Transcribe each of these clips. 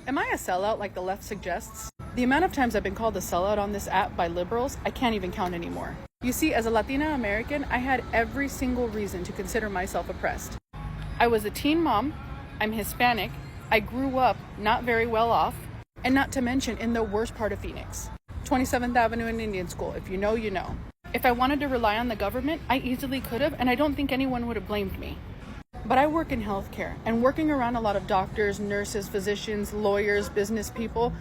Am I a sellout like the left suggests? The amount of times I've been called a sellout on this app by liberals, I can't even count anymore. You see, as a Latina American, I had every single reason to consider myself oppressed. I was a teen mom, I'm Hispanic, I grew up not very well off, and not to mention in the worst part of Phoenix. 27th Avenue and Indian School, if you know, you know. If I wanted to rely on the government, I easily could have, and I don't think anyone would have blamed me. But I work in healthcare, and working around a lot of doctors, nurses, physicians, lawyers, business people,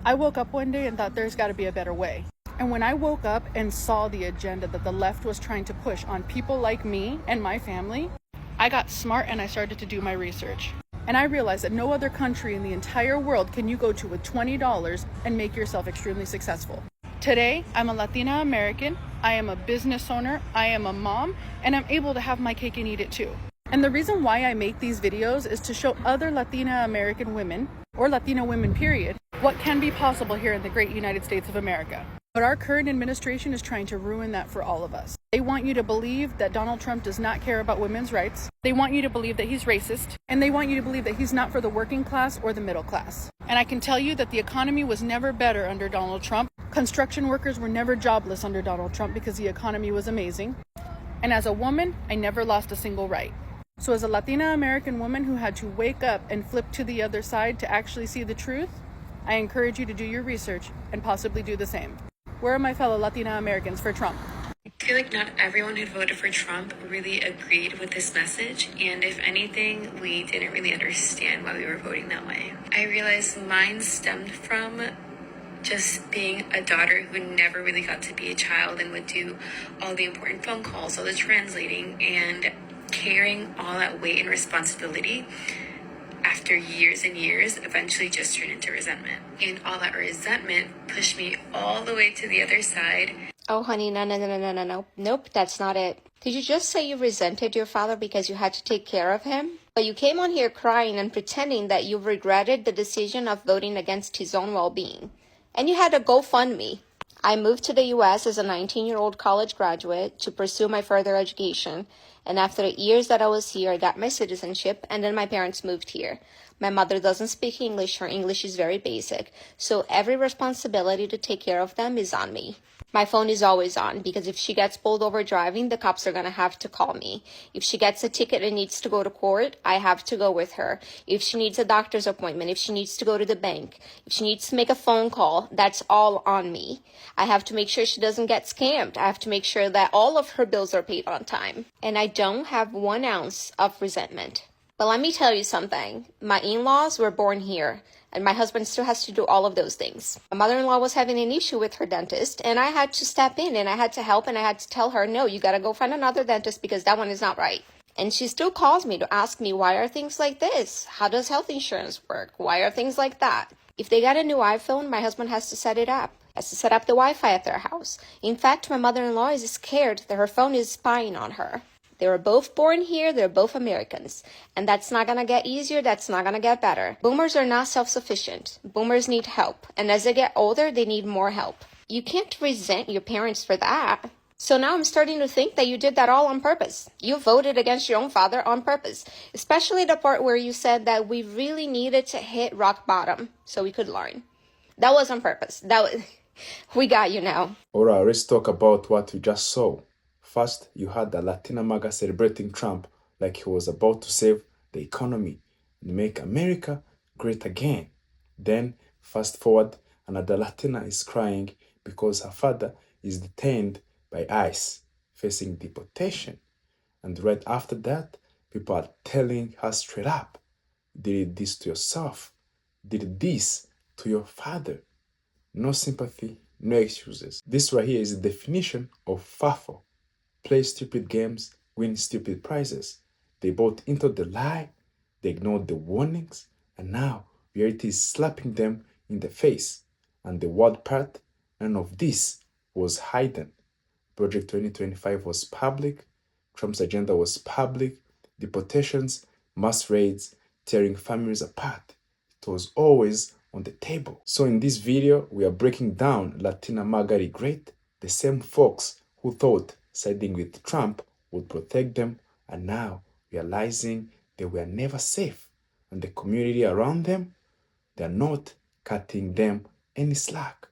I woke up one day and thought there's got to be a better way. And when I woke up and saw the agenda that the left was trying to push on people like me and my family, I got smart and I started to do my research. And I realized that no other country in the entire world can you go to with $20 and make yourself extremely successful. Today, I'm a Latina American, I am a business owner, I am a mom, and I'm able to have my cake and eat it too. And the reason why I make these videos is to show other Latina American women, or Latino women period, what can be possible here in the great United States of America. But our current administration is trying to ruin that for all of us. They want you to believe that Donald Trump does not care about women's rights. They want you to believe that he's racist. And they want you to believe that he's not for the working class or the middle class. And I can tell you that the economy was never better under Donald Trump. Construction workers were never jobless under Donald Trump because the economy was amazing. And as a woman, I never lost a single right. So as a Latina American woman who had to wake up and flip to the other side to actually see the truth, I encourage you to do your research and possibly do the same. Where are my fellow Latina Americans for Trump? I feel like not everyone who voted for Trump really agreed with this message, and if anything, we didn't really understand why we were voting that way. I realized mine stemmed from just being a daughter who never really got to be a child and would do all the important phone calls, all the translating, and carrying all that weight and responsibility after years and years eventually just turned into resentment. And all that resentment pushed me all the way to the other side. Oh, honey, no. Nope, that's not it. Did you just say you resented your father because you had to take care of him? But you came on here crying and pretending that you regretted the decision of voting against his own well-being. And you had a GoFundMe. I moved to the U.S. as a 19-year-old college graduate to pursue my further education. And after the years that I was here, I got my citizenship, and then my parents moved here. My mother doesn't speak English. Her English is very basic. So every responsibility to take care of them is on me. My phone is always on because if she gets pulled over driving, the cops are going to have to call me. If she gets a ticket and needs to go to court, I have to go with her. If she needs a doctor's appointment, if she needs to go to the bank, if she needs to make a phone call, that's all on me. I have to make sure she doesn't get scammed. I have to make sure that all of her bills are paid on time. And I don't have 1 ounce of resentment. But let me tell you something. My in-laws were born here. And my husband still has to do all of those things. My mother-in-law was having an issue with her dentist, and I had to step in, and I had to help, and I had to tell her, no, you got to go find another dentist because that one is not right. And she still calls me to ask me, why are things like this? How does health insurance work? Why are things like that? If they got a new iPhone, my husband has to set it up. Has to set up the Wi-Fi at their house. In fact, my mother-in-law is scared that her phone is spying on her. They were both born here, they're both Americans. And that's not gonna get easier, that's not gonna get better. Boomers are not self-sufficient. Boomers need help. And as they get older, they need more help. You can't resent your parents for that. So now I'm starting to think that you did that all on purpose. You voted against your own father on purpose. Especially the part where you said that we really needed to hit rock bottom so we could learn. That was on purpose. We got you now. Alright, let's talk about what we just saw. First, you had the Latina MAGA celebrating Trump like he was about to save the economy and make America great again. Then, fast forward, another Latina is crying because her father is detained by ICE, facing deportation. And right after that, people are telling her straight up, you did this to yourself, you did this to your father. No sympathy, no excuses. This right here is the definition of FAFO. Play stupid games, win stupid prizes. They bought into the lie, they ignored the warnings, and now reality is slapping them in the face. And the worst part, none of this was hidden. Project 2025 was public, Trump's agenda was public, deportations, mass raids, tearing families apart. It was always on the table. So in this video, we are breaking down Latina MAGA regret, the same folks who thought siding with Trump would protect them are now realizing they were never safe, and the community around them They're not cutting them any slack.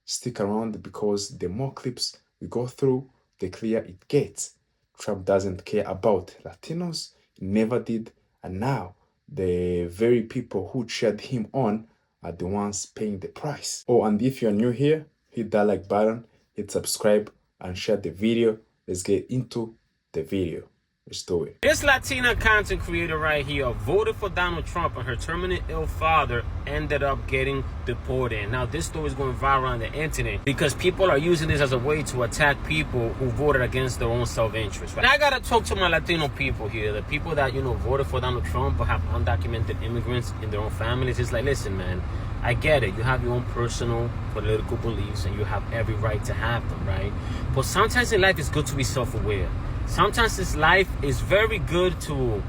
Stick around because the more clips we go through, the clearer it gets. Trump doesn't care about Latinos, he never did, and now the very people who cheered him on are the ones paying the price. Oh, and if you're new here, hit that like button, hit subscribe, and share the video. Let's get into the video. Let's do it. This Latina content creator right here voted for Donald Trump, and her terminally ill father ended up getting deported. Now, this story is going viral on the internet because people are using this as a way to attack people who voted against their own self-interest. Right? And I gotta talk to my Latino people here, the people that, voted for Donald Trump but have undocumented immigrants in their own families. It's like, listen, man, I get it. You have your own personal political beliefs and you have every right to have them, right? But sometimes in life it's good to be self-aware. Sometimes this life is very good to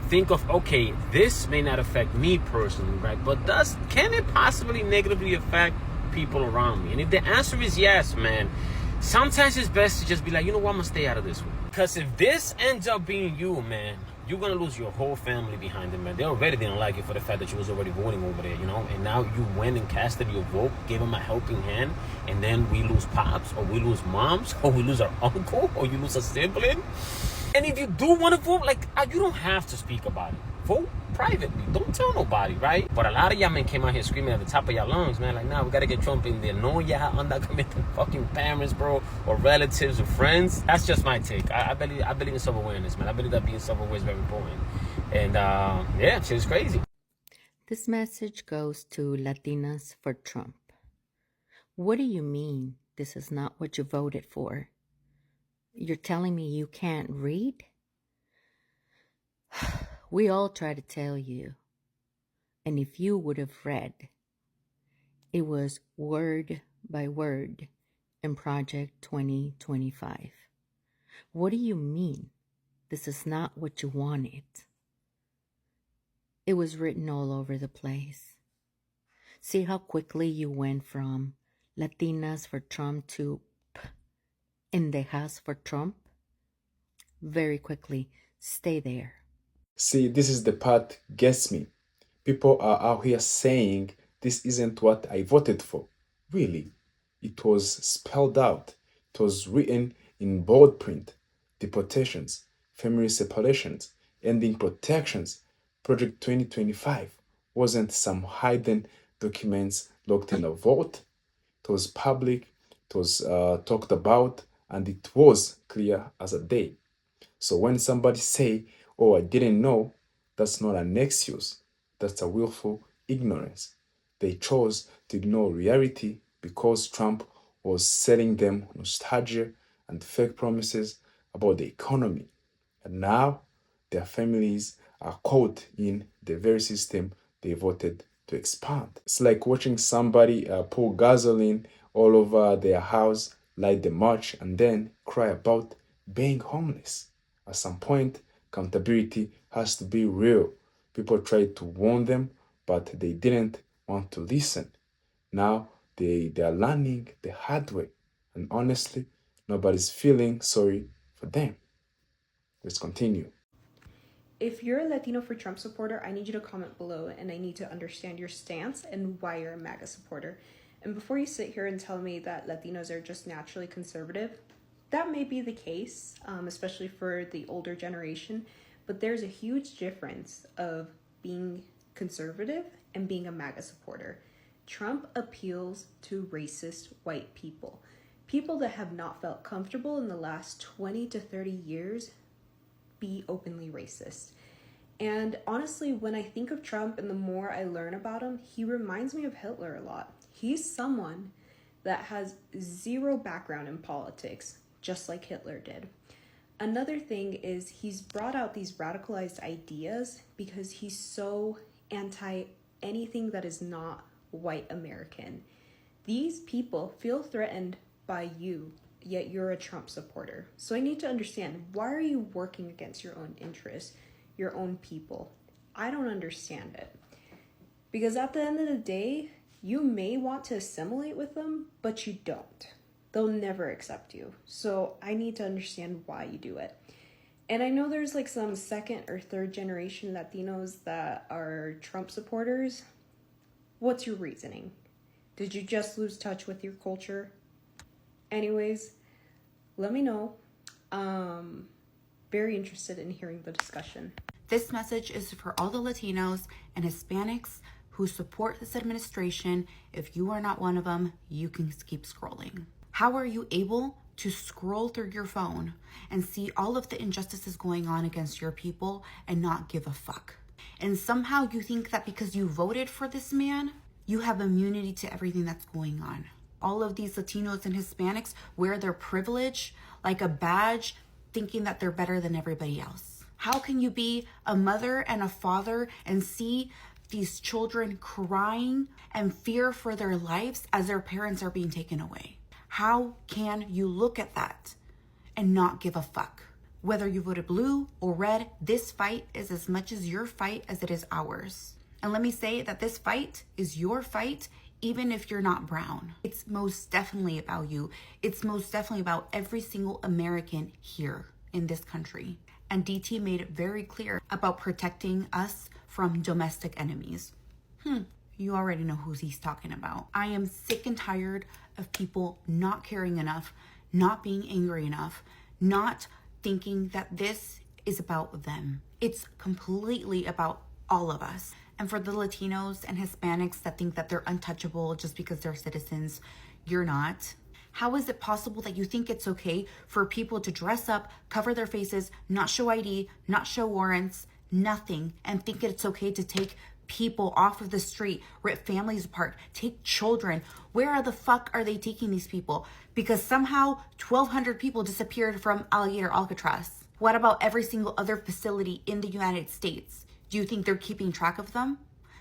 think of, okay, this may not affect me personally, right? But can it possibly negatively affect people around me? And if the answer is yes, man, sometimes it's best to just be like, you know what, I'm gonna stay out of this one. Because if this ends up being you, man, you're gonna lose your whole family behind it, man. They already didn't like you for the fact that you was already voting over there, and now you went and casted your vote, gave them a helping hand, and then we lose pops, or we lose moms, or we lose our uncle, or you lose a sibling. And if you do want to vote, you don't have to speak about it. Vote privately. Don't tell nobody, right? But a lot of y'all men came out here screaming at the top of y'all lungs, man, like, nah, we gotta get Trump in there. Knowing y'all undocumented fucking parents, bro, or relatives or friends. That's just my take. I believe in self-awareness, man. I believe that being self-aware is very important. And yeah, shit's crazy. This message goes to Latinas for Trump. What do you mean this is not what you voted for? You're telling me you can't read? We all try to tell you. And if you would have read, it was word by word in Project 2025. What do you mean this is not what you wanted? It was written all over the place. See how quickly you went from Latinas for Trump to Pendejas for Trump? Very quickly. Stay there. See, this is the part gets me. People are out here saying this isn't what I voted for. Really, it was spelled out. It was written in bold print. Deportations, family separations, ending protections. Project 2025 wasn't some hidden documents locked in a vault. It was public, it was talked about, and it was clear as a day. So when somebody say, oh, I didn't know, that's not an excuse. That's a willful ignorance. They chose to ignore reality because Trump was selling them nostalgia and fake promises about the economy. And now their families are caught in the very system they voted to expand. It's like watching somebody pour gasoline all over their house, light the match, and then cry about being homeless. At some point, accountability has to be real. People tried to warn them, but they didn't want to listen. Now they are learning the hard way. And honestly, nobody's feeling sorry for them. Let's continue. If you're a Latino for Trump supporter, I need you to comment below and I need to understand your stance and why you're a MAGA supporter. And before you sit here and tell me that Latinos are just naturally conservative, that may be the case, especially for the older generation, but there's a huge difference of being conservative and being a MAGA supporter. Trump appeals to racist white people, people that have not felt comfortable in the last 20 to 30 years be openly racist. And honestly, when I think of Trump and the more I learn about him, he reminds me of Hitler a lot. He's someone that has zero background in politics, just like Hitler did. Another thing is he's brought out these radicalized ideas because he's so anti anything that is not white American. These people feel threatened by you, yet you're a Trump supporter. So I need to understand, why are you working against your own interests, your own people? I don't understand it. Because at the end of the day, you may want to assimilate with them, but you don't. They'll never accept you. So I need to understand why you do it. And I know there's like some second or third generation Latinos that are Trump supporters. What's your reasoning? Did you just lose touch with your culture? Anyways, let me know. Very interested in hearing the discussion. This message is for all the Latinos and Hispanics who support this administration. If you are not one of them, you can keep scrolling. How are you able to scroll through your phone and see all of the injustices going on against your people and not give a fuck? And somehow you think that because you voted for this man, you have immunity to everything that's going on. All of these Latinos and Hispanics wear their privilege like a badge, thinking that they're better than everybody else. How can you be a mother and a father and see these children crying and fear for their lives as their parents are being taken away? How can you look at that and not give a fuck? Whether you voted blue or red, this fight is as much as your fight as it is ours. And let me say that this fight is your fight, even if you're not brown. It's most definitely about you. It's most definitely about every single American here in this country. And DT made it very clear about protecting us from domestic enemies. You already know who he's talking about. I am sick and tired of people not caring enough, not being angry enough, not thinking that this is about them. It's completely about all of us. And for the Latinos and Hispanics that think that they're untouchable just because they're citizens, you're not. How is it possible that you think it's okay for people to dress up, cover their faces, not show ID, not show warrants, nothing, and think it's okay to take people off of the street, rip families apart, take children? Where the fuck are they taking these people? Because somehow 1,200 people disappeared from Alligator Alcatraz. What about every single other facility in the United States? Do you think they're keeping track of them?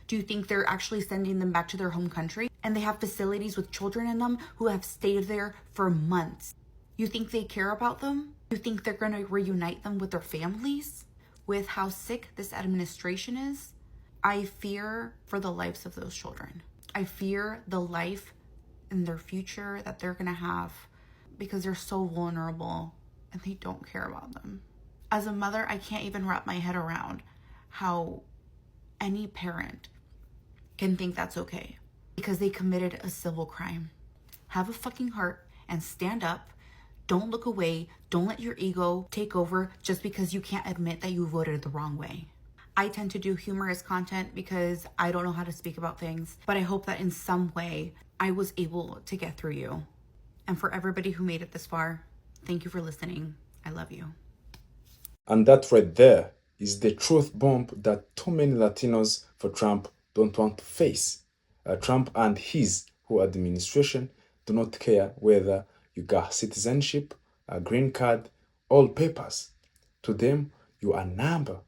Do you think they're actually sending them back to their home country? And they have facilities with children in them who have stayed there for months. You think they care about them? You think they're going to reunite them with their families? With how sick this administration is, I fear for the lives of those children. I fear the life and their future that they're going to have because they're so vulnerable and they don't care about them. As a mother, I can't even wrap my head around how any parent can think that's okay because they committed a civil crime. Have a fucking heart and stand up. Don't look away. Don't let your ego take over just because you can't admit that you voted the wrong way. I tend to do humorous content because I don't know how to speak about things, but I hope that in some way I was able to get through you. And for everybody who made it this far, thank you for listening. I love you. And that right there is the truth bomb that too many Latinos for Trump don't want to face. Trump and his whole administration do not care whether you got citizenship, a green card, all papers. To them, you are a number,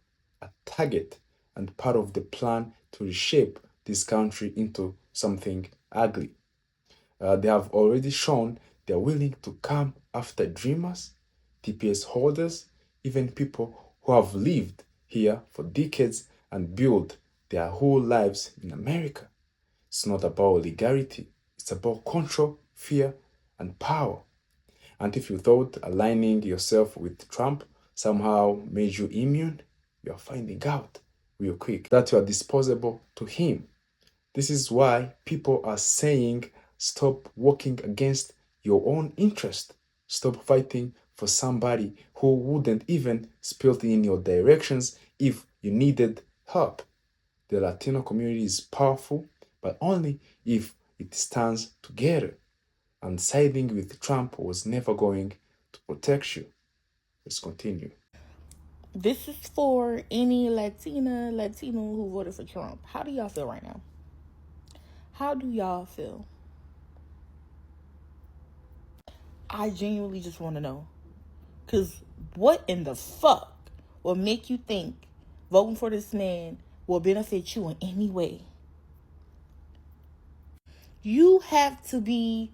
a target, and part of the plan to reshape this country into something ugly. They have already shown they're willing to come after dreamers, TPS holders, even people who have lived here for decades and built their whole lives in America. It's not about legality, it's about control, fear, and power. And if you thought aligning yourself with Trump somehow made you immune, you are finding out real quick that you are disposable to him. This is why people are saying stop working against your own interest. Stop fighting for somebody who wouldn't even spill in your directions if you needed help. The Latino community is powerful, but only if it stands together. And siding with Trump was never going to protect you. Let's continue. This is for any Latino who voted for Trump. How do y'all feel right now? How do y'all feel? I genuinely just want to know. Because what in the fuck will make you think voting for this man will benefit you in any way? You have to be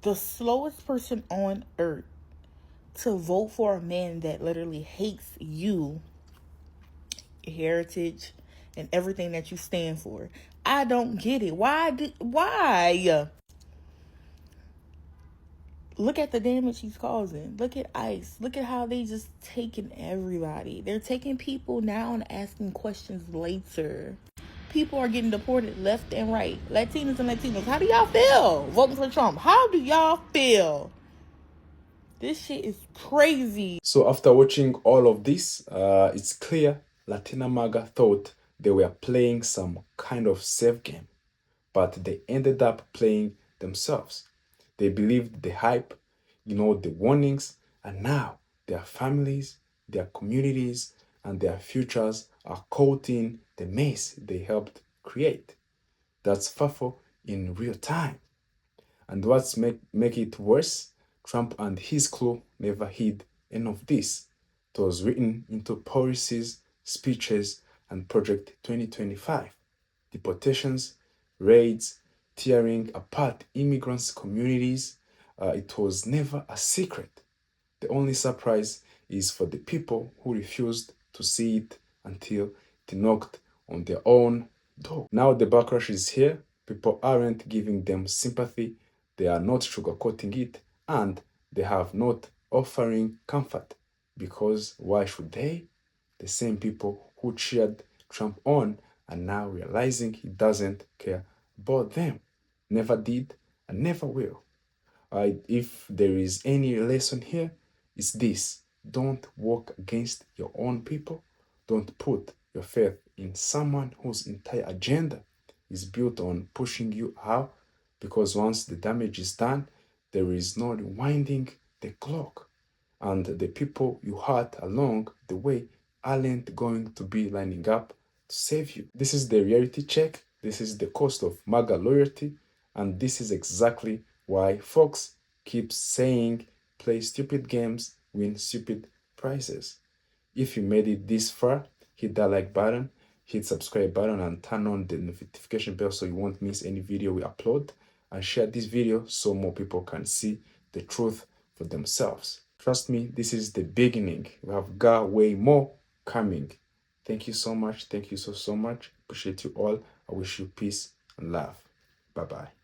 the slowest person on earth to vote for a man that literally hates you, your heritage, and everything that you stand for. I don't get it. Why? Look at the damage he's causing. Look at ICE. Look at how they just taking everybody. They're taking people now and asking questions later. People are getting deported left and right. Latinos and Latinas. How do y'all feel voting for Trump? How do y'all feel? This shit is crazy. So after watching all of this, it's clear Latina MAGA thought they were playing some kind of safe game, but they ended up playing themselves. They believed the hype, the warnings, and now their families, their communities, and their futures are caught in the mess they helped create. That's FAFO in real time. And what's make it worse, Trump and his crew never hid any of this. It was written into policies, speeches, and Project 2025. Deportations, raids, tearing apart immigrants' communities. It was never a secret. The only surprise is for the people who refused to see it until it knocked on their own door. Now the backlash is here. People aren't giving them sympathy, they are not sugarcoating it, and they have not offering comfort. Because why should they? The same people who cheered Trump on are now realizing he doesn't care about them. Never did and never will. If there is any lesson here, it's this: don't work against your own people. Don't put your faith in someone whose entire agenda is built on pushing you out, because once the damage is done, there is no rewinding the clock. And the people you hurt along the way aren't going to be lining up to save you. This is the reality check. This is the cost of MAGA loyalty. And this is exactly why Fox keeps saying, play stupid games, win stupid prizes. If you made it this far, hit that like button, hit subscribe button, and turn on the notification bell so you won't miss any video we upload. And share this video so more people can see the truth for themselves. Trust me, this is the beginning. We have got way more coming. Thank you so much. Thank you so much. Appreciate you all. I wish you peace and love. Bye-bye.